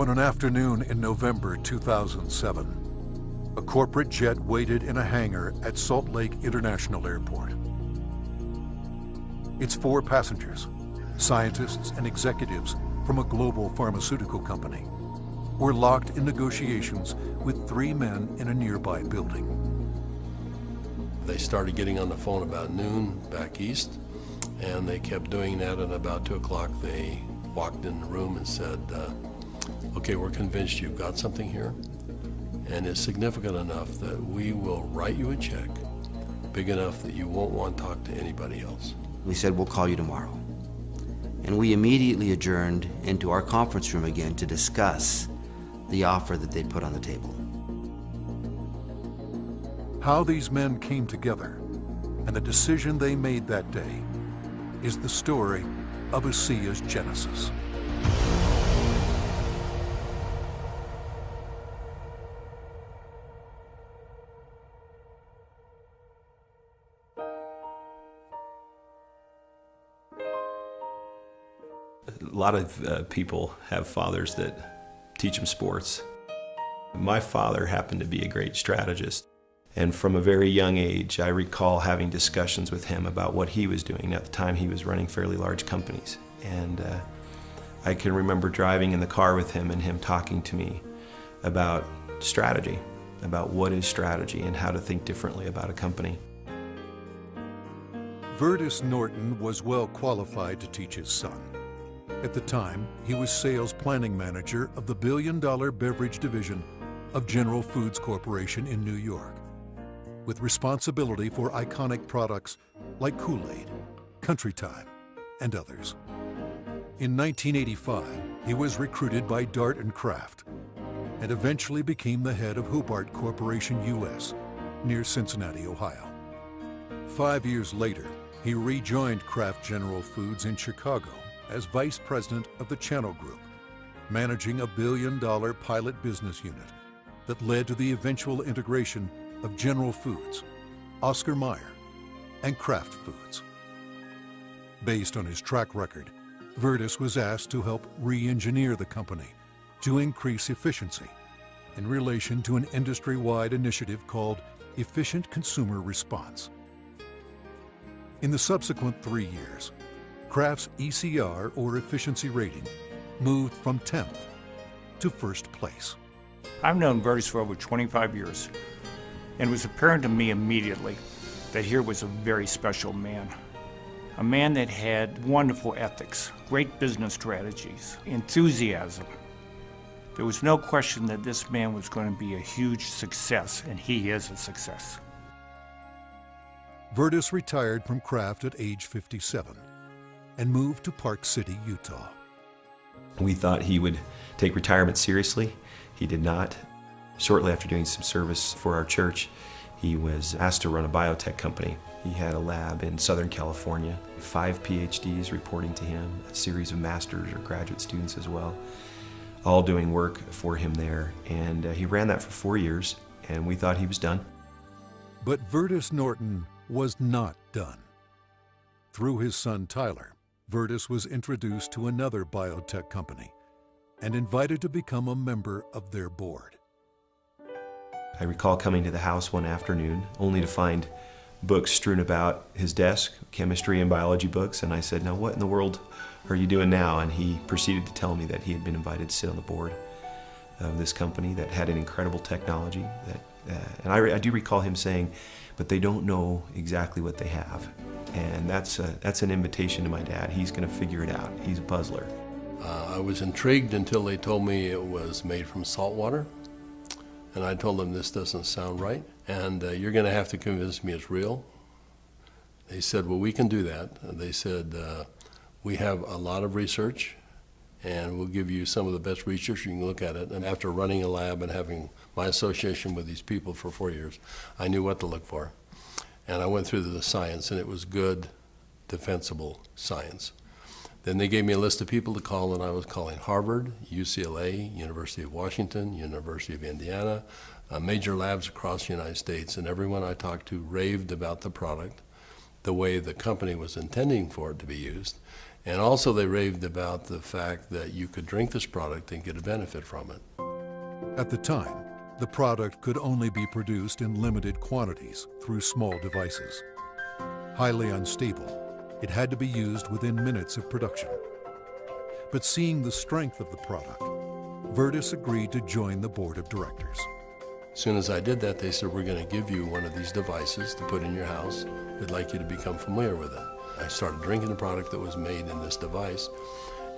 On an afternoon in November 2007, a corporate jet waited in a hangar at Salt Lake International Airport. Its 4 passengers, scientists and executives from a global pharmaceutical company, were locked in negotiations with 3 men in a nearby building. They started getting on the phone about noon back east, and they kept doing that, and about 2 o'clock they walked in the room and said, okay, we're convinced you've got something here, and it's significant enough that we will write you a check big enough that you won't want to talk to anybody else. We said, we'll call you tomorrow. And we immediately adjourned into our conference room again to discuss the offer that they'd put on the table. How these men came together and the decision they made that day is the story of Asea's genesis. A lot of people have fathers that teach them sports. My father happened to be a great strategist. And from a very young age, I recall having discussions with him about what he was doing. At the time, he was running fairly large companies. And I can remember driving in the car with him and him talking to me about strategy, about what is strategy and how to think differently about a company. Vertus Norton was well qualified to teach his son. At the time, he was sales planning manager of the billion-dollar beverage division of General Foods Corporation in New York, with responsibility for iconic products like Kool-Aid, Country Time, and others. In 1985, he was recruited by Dart and Kraft and eventually became the head of Hobart Corporation US near Cincinnati, Ohio. 5 years later, he rejoined Kraft General Foods in Chicago as vice president of the Channel Group, managing a billion-dollar pilot business unit that led to the eventual integration of General Foods, Oscar Mayer, and Kraft Foods. Based on his track record, Vertus was asked to help re-engineer the company to increase efficiency in relation to an industry-wide initiative called Efficient Consumer Response. In the subsequent 3 years, Kraft's ECR, or efficiency rating, moved from 10th to 1st place. I've known Vertus for over 25 years, and it was apparent to me immediately that here was a very special man. A man that had wonderful ethics, great business strategies, enthusiasm. There was no question that this man was going to be a huge success, and he is a success. Vertus retired from Kraft at age 57 and moved to Park City, Utah. We thought he would take retirement seriously. He did not. Shortly after doing some service for our church, he was asked to run a biotech company. He had a lab in Southern California, 5 PhDs reporting to him, a series of master's or graduate students as well, all doing work for him there. And he ran that for 4 years, and we thought he was done. But Vertus Norton was not done. Through his son Tyler, Vertus was introduced to another biotech company and invited to become a member of their board. I recall coming to the house one afternoon only to find books strewn about his desk, chemistry and biology books, and I said, now what in the world are you doing now? And he proceeded to tell me that he had been invited to sit on the board of this company that had an incredible technology. And I do recall him saying, but they don't know exactly what they have. And that's an invitation to my dad. He's going to figure it out. He's a puzzler. I was intrigued until they told me it was made from salt water. And I told them this doesn't sound right, and you're going to have to convince me it's real. They said, well, we can do that. They said, we have a lot of research, and we'll give you some of the best research. You can look at it. And after running a lab and having my association with these people for 4 years, I knew what to look for. And I went through the science, and it was good, defensible science. Then they gave me a list of people to call, and I was calling Harvard, UCLA, University of Washington, University of Indiana, major labs across the United States, and everyone I talked to raved about the product, the way the company was intending for it to be used, And also they raved about the fact that you could drink this product and get a benefit from it. At the time, the product could only be produced in limited quantities through small devices. Highly unstable, it had to be used within minutes of production. But seeing the strength of the product, Virtus agreed to join the board of directors. As soon as I did that, they said, we're going to give you one of these devices to put in your house. We'd like you to become familiar with it. I started drinking the product that was made in this device,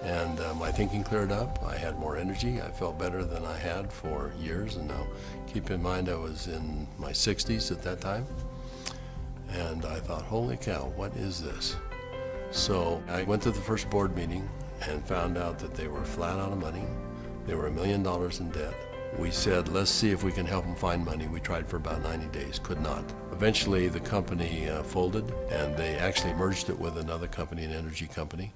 and my thinking cleared up. I had more energy. I felt better than I had for years, and now keep in mind I was in my 60s at that time. And I thought, holy cow, what is this? So I went to the first board meeting and found out that they were flat out of money. They were $1 million in debt. We said, let's see if we can help them find money. We tried for about 90 days, could not. Eventually the company folded, and they actually merged it with another company, an energy company.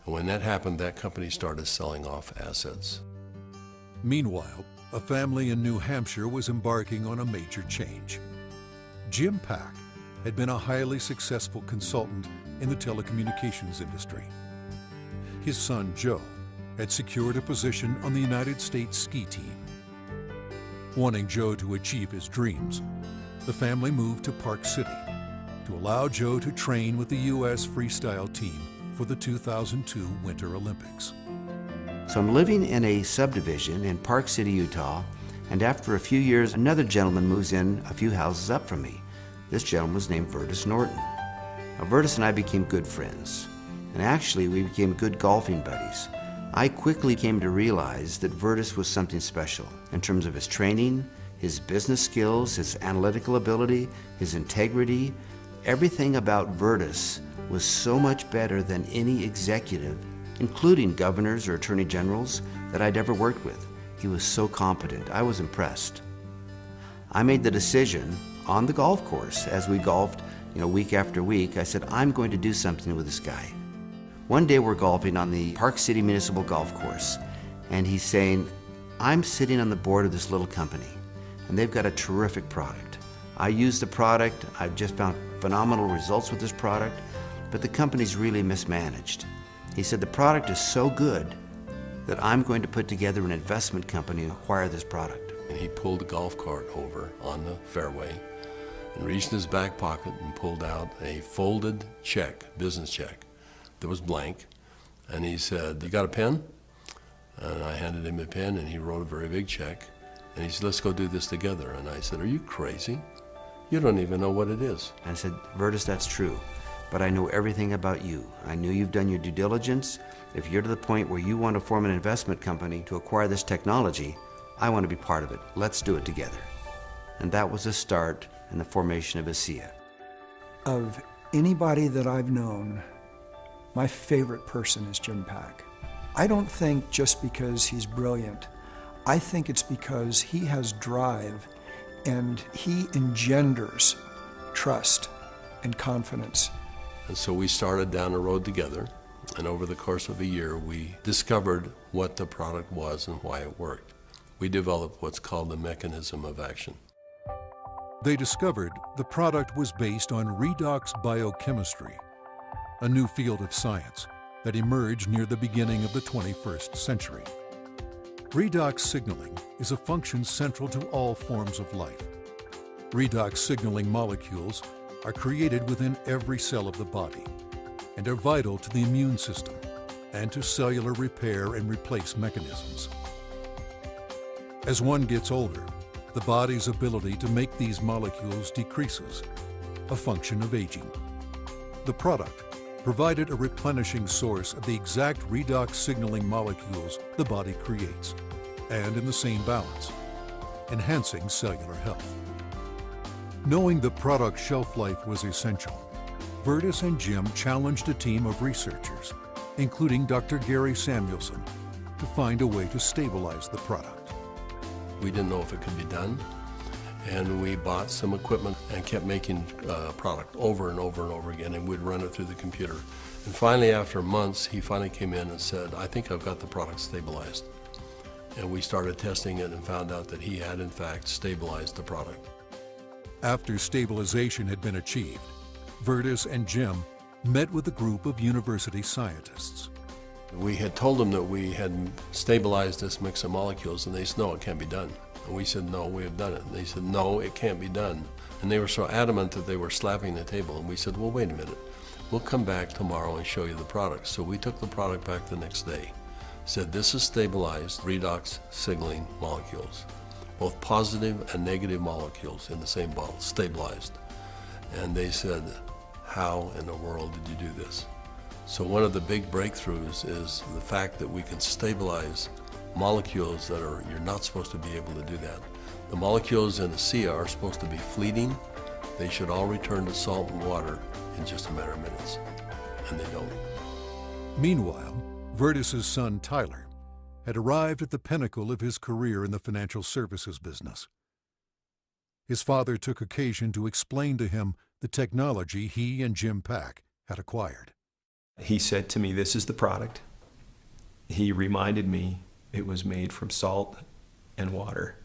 And when that happened, that company started selling off assets. Meanwhile, a family in New Hampshire was embarking on a major change. Jim Pack had been a highly successful consultant in the telecommunications industry. His son, Joe, had secured a position on the United States ski team. Wanting Joe to achieve his dreams, the family moved to Park City to allow Joe to train with the U.S. freestyle team for the 2002 Winter Olympics. So I'm living in a subdivision in Park City, Utah, and after a few years, another gentleman moves in a few houses up from me. This gentleman was named Virtus Norton. Now, Virtus and I became good friends, and actually we became good golfing buddies. I quickly came to realize that Virtus was something special in terms of his training, his business skills, his analytical ability, his integrity. Everything about Virtus was so much better than any executive, including governors or attorney generals, that I'd ever worked with. He was so competent. I was impressed. I made the decision on the golf course as we golfed, week after week. I said, I'm going to do something with this guy. One day we're golfing on the Park City Municipal Golf Course, and he's saying, I'm sitting on the board of this little company, and they've got a terrific product. I use the product. I've just found phenomenal results with this product, but the company's really mismanaged. He said, the product is so good that I'm going to put together an investment company and acquire this product. And he pulled a golf cart over on the fairway and reached in his back pocket and pulled out a folded check, business check, that was blank. And he said, you got a pen? And I handed him a pen, and he wrote a very big check. And he said, let's go do this together. And I said, are you crazy? You don't even know what it is. And I said, Virtus, that's true, but I know everything about you. I knew you've done your due diligence. If you're to the point where you want to form an investment company to acquire this technology, I want to be part of it. Let's do it together. And that was the start in the formation of Asea. Of anybody that I've known, my favorite person is Jim Pack. I don't think just because he's brilliant. I think it's because he has drive and he engenders trust and confidence. And so we started down the road together, and over the course of a year, we discovered what the product was and why it worked. We developed what's called the mechanism of action. They discovered the product was based on redox biochemistry, a new field of science that emerged near the beginning of the 21st century. Redox signaling is a function central to all forms of life. Redox signaling molecules are created within every cell of the body and are vital to the immune system and to cellular repair and replace mechanisms. As one gets older, the body's ability to make these molecules decreases, a function of aging. The product provided a replenishing source of the exact redox signaling molecules the body creates, and in the same balance, enhancing cellular health. Knowing the product's shelf life was essential, Virtus and Jim challenged a team of researchers, including Dr. Gary Samuelson, to find a way to stabilize the product. We didn't know if it could be done, and we bought some equipment and kept making product over and over and over again, and we'd run it through the computer. And finally, after months, he finally came in and said, I think I've got the product stabilized. And we started testing it and found out that he had, in fact, stabilized the product. After stabilization had been achieved, Virtus and Jim met with a group of university scientists. We had told them that we had stabilized this mix of molecules, and they said, no, it can't be done. And we said, no, we have done it. And they said, no, it can't be done. And they were so adamant that they were slapping the table. And we said, well, wait a minute. We'll come back tomorrow and show you the product. So we took the product back the next day. Said, this is stabilized redox signaling molecules, both positive and negative molecules in the same bottle, stabilized. And they said, how in the world did you do this? So one of the big breakthroughs is the fact that we can stabilize molecules that you're not supposed to be able to do that. The molecules in Asea are supposed to be fleeting. They should all return to salt and water in just a matter of minutes, and they don't. Meanwhile, Vertus's son Tyler had arrived at the pinnacle of his career in the financial services business. His father took occasion to explain to him the technology he and Jim Pack had acquired. He said to me, this is the product. He reminded me it was made from salt and water,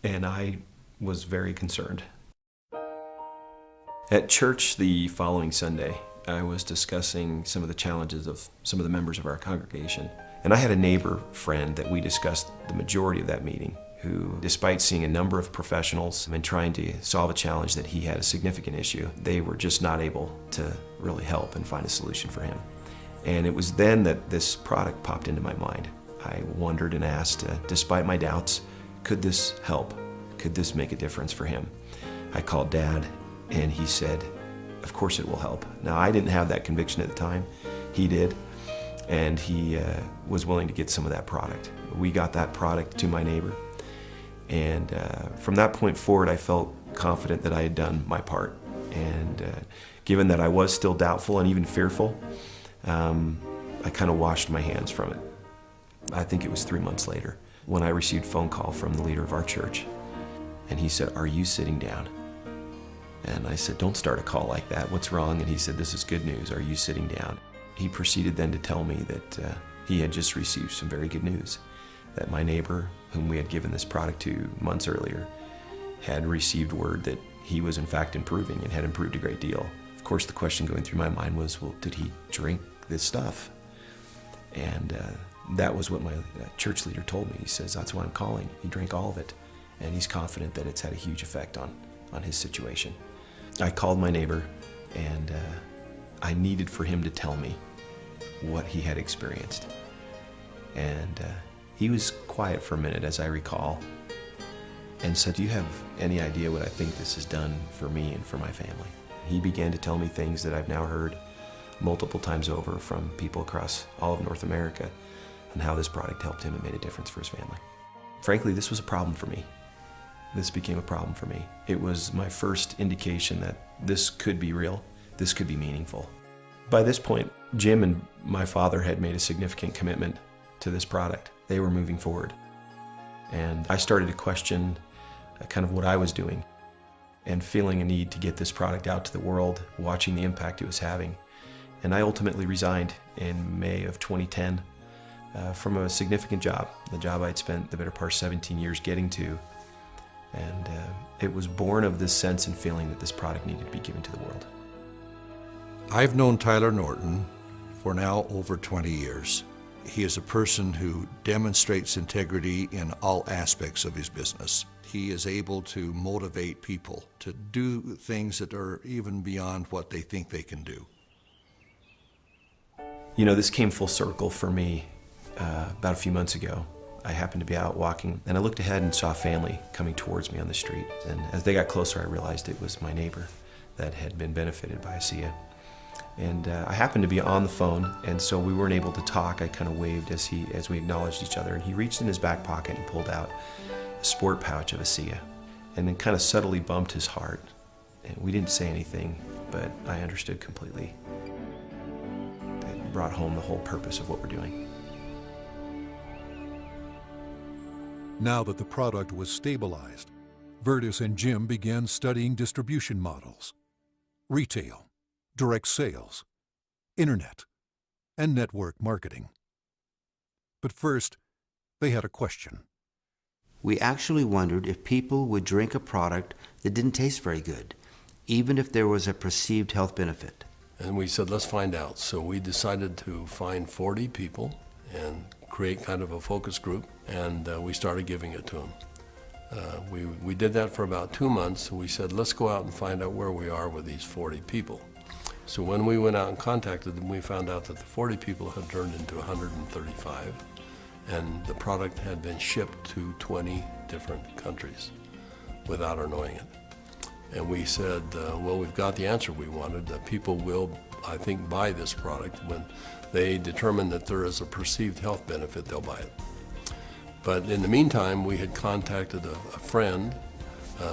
and I was very concerned. At church the following Sunday, I was discussing some of the challenges of some of the members of our congregation, and I had a neighbor friend that we discussed the majority of that meeting, who, despite seeing a number of professionals and trying to solve a challenge that he had a significant issue, they were just not able to really help and find a solution for him. And it was then that this product popped into my mind. I wondered and asked, despite my doubts, could this help? Could this make a difference for him? I called Dad, and he said, of course it will help. Now, I didn't have that conviction at the time. He did, and he was willing to get some of that product. We got that product to my neighbor. And from that point forward, I felt confident that I had done my part. And given that I was still doubtful and even fearful, I kind of washed my hands from it. I think it was 3 months later when I received a phone call from the leader of our church. And he said, are you sitting down? And I said, don't start a call like that. What's wrong? And he said, this is good news. Are you sitting down? He proceeded then to tell me that he had just received some very good news, that my neighbor, whom we had given this product to months earlier, had received word that he was in fact improving and had improved a great deal. Of course, the question going through my mind was, well, did he drink this stuff? And that was what my church leader told me. He says, that's why I'm calling. He drank all of it, and he's confident that it's had a huge effect on his situation. I called my neighbor, and I needed for him to tell me what he had experienced. And he was quiet for a minute, as I recall, and said, do you have any idea what I think this has done for me and for my family? He began to tell me things that I've now heard multiple times over from people across all of North America, and how this product helped him and made a difference for his family. Frankly, this was a problem for me. This became a problem for me. It was my first indication that this could be real, this could be meaningful. By this point, Jim and my father had made a significant commitment to this product. They were moving forward. And I started to question kind of what I was doing, and feeling a need to get this product out to the world, watching the impact it was having. And I ultimately resigned in May of 2010 from a significant job, the job I'd spent the better part of 17 years getting to. And it was born of this sense and feeling that this product needed to be given to the world. I've known Tyler Norton for now over 20 years. He is a person who demonstrates integrity in all aspects of his business. He is able to motivate people to do things that are even beyond what they think they can do. You know, this came full circle for me about a few months ago. I happened to be out walking, and I looked ahead and saw a family coming towards me on the street. And as they got closer, I realized it was my neighbor that had been benefited by Asea. And I happened to be on the phone, and so we weren't able to talk. I kind of waved as we acknowledged each other, and he reached in his back pocket and pulled out a sport pouch of Asea, and then kind of subtly bumped his heart. And we didn't say anything, but I understood completely. It brought home the whole purpose of what we're doing. Now that the product was stabilized, Vertus and Jim began studying distribution models, retail, direct sales, internet, and network marketing. But first, they had a question. We actually wondered if people would drink a product that didn't taste very good, even if there was a perceived health benefit. And we said, let's find out. So we decided to find 40 people and create kind of a focus group, and we started giving it to them. We did that for about 2 months, and we said, let's go out and find out where we are with these 40 people. So when we went out and contacted them, we found out that the 40 people had turned into 135, and the product had been shipped to 20 different countries without our knowing it. And we said, well, we've got the answer we wanted. People will, I think, buy this product. When they determine that there is a perceived health benefit, they'll buy it. But in the meantime, we had contacted a friend,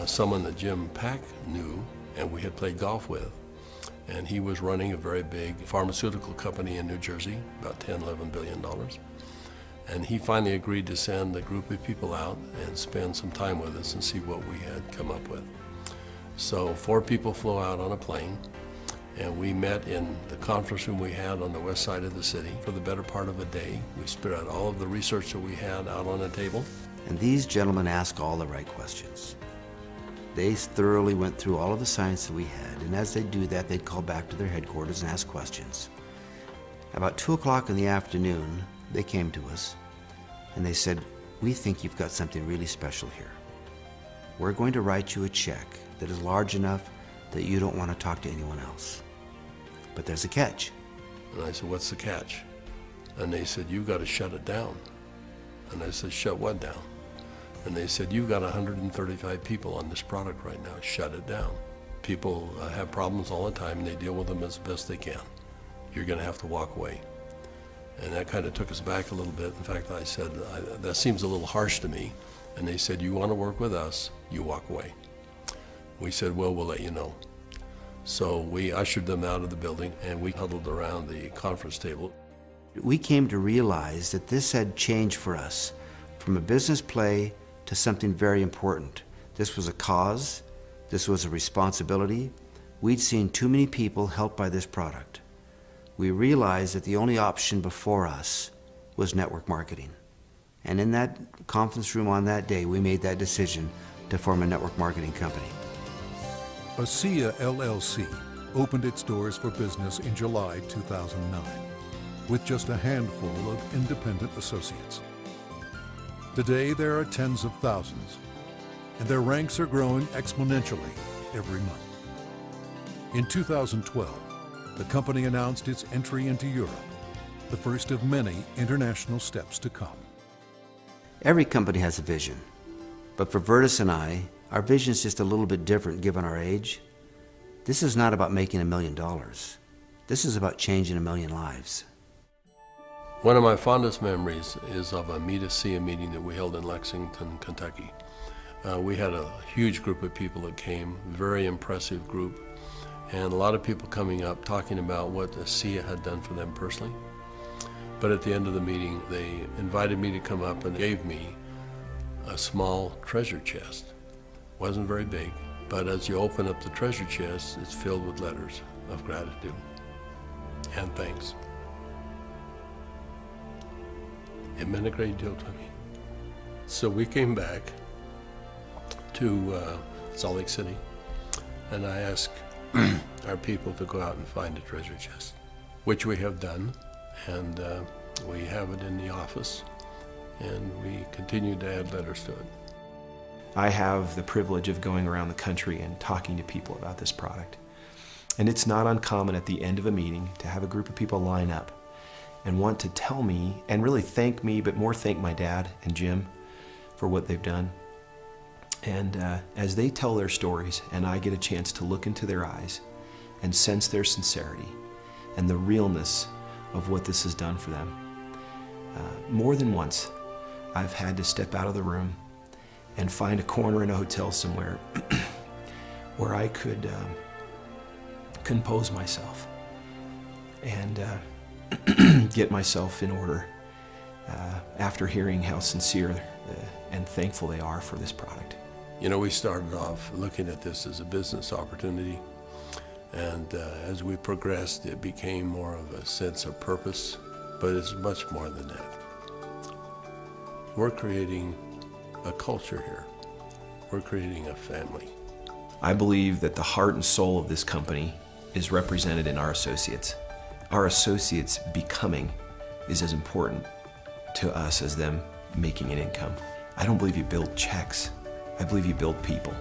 someone that Jim Pack knew and we had played golf with. And he was running a very big pharmaceutical company in New Jersey, about $10, $11 billion. And he finally agreed to send a group of people out and spend some time with us and see what we had come up with. So 4 people flew out on a plane, and we met in the conference room we had on the west side of the city for the better part of a day. We spread out all of the research that we had out on a table. And these gentlemen asked all the right questions. They thoroughly went through all of the science that we had, and as they do that, they'd call back to their headquarters and ask questions. About 2 o'clock in the afternoon, they came to us, and they said, we think you've got something really special here. We're going to write you a check that is large enough that you don't want to talk to anyone else. But there's a catch. And I said, what's the catch? And they said, you've got to shut it down. And I said, shut what down? And they said, you've got 135 people on this product right now, shut it down. People have problems all the time and they deal with them as best they can. You're gonna have to walk away. And that kind of took us back a little bit. In fact, I said, that seems a little harsh to me. And they said, you wanna work with us, you walk away. We said, well, we'll let you know. So we ushered them out of the building and we huddled around the conference table. We came to realize that this had changed for us from a business play to something very important. This was a cause, this was a responsibility. We'd seen too many people helped by this product. We realized that the only option before us was network marketing. And in that conference room on that day, we made that decision to form a network marketing company. Asea LLC opened its doors for business in July 2009 with just a handful of independent associates. Today, there are tens of thousands, and their ranks are growing exponentially every month. In 2012, the company announced its entry into Europe, the first of many international steps to come. Every company has a vision, but for Virtus and I, our vision is just a little bit different given our age. This is not about making $1 million. This is about changing 1 million lives. One of my fondest memories is of a Meet Asea meeting that we held in Lexington, Kentucky. We had a huge group of people that came, very impressive group, and a lot of people coming up talking about what Asea had done for them personally. But at the end of the meeting, they invited me to come up and gave me a small treasure chest. It wasn't very big, but as you open up the treasure chest, it's filled with letters of gratitude and thanks. It meant a great deal to me. So we came back to Salt Lake City, and I asked our people to go out and find a treasure chest, which we have done, and we have it in the office, and we continue to add letters to it. I have the privilege of going around the country and talking to people about this product. And it's not uncommon at the end of a meeting to have a group of people line up and want to tell me and really thank me, but more thank my dad and Jim for what they've done. And as they tell their stories and I get a chance to look into their eyes and sense their sincerity and the realness of what this has done for them, more than once I've had to step out of the room and find a corner in a hotel somewhere where I could compose myself and get myself in order after hearing how sincere and thankful they are for this product. You know, we started off looking at this as a business opportunity, and as we progressed, it became more of a sense of purpose, but it's much more than that. We're creating a culture here. We're creating a family. I believe that the heart and soul of this company is represented in our associates. Our associates becoming is as important to us as them making an income. I don't believe you build checks. I believe you build people.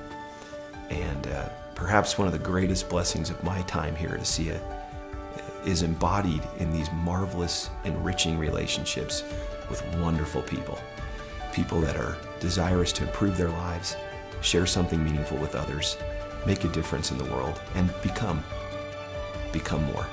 And perhaps one of the greatest blessings of my time here at Asea is embodied in these marvelous, enriching relationships with wonderful people. People that are desirous to improve their lives, share something meaningful with others, make a difference in the world, and become more.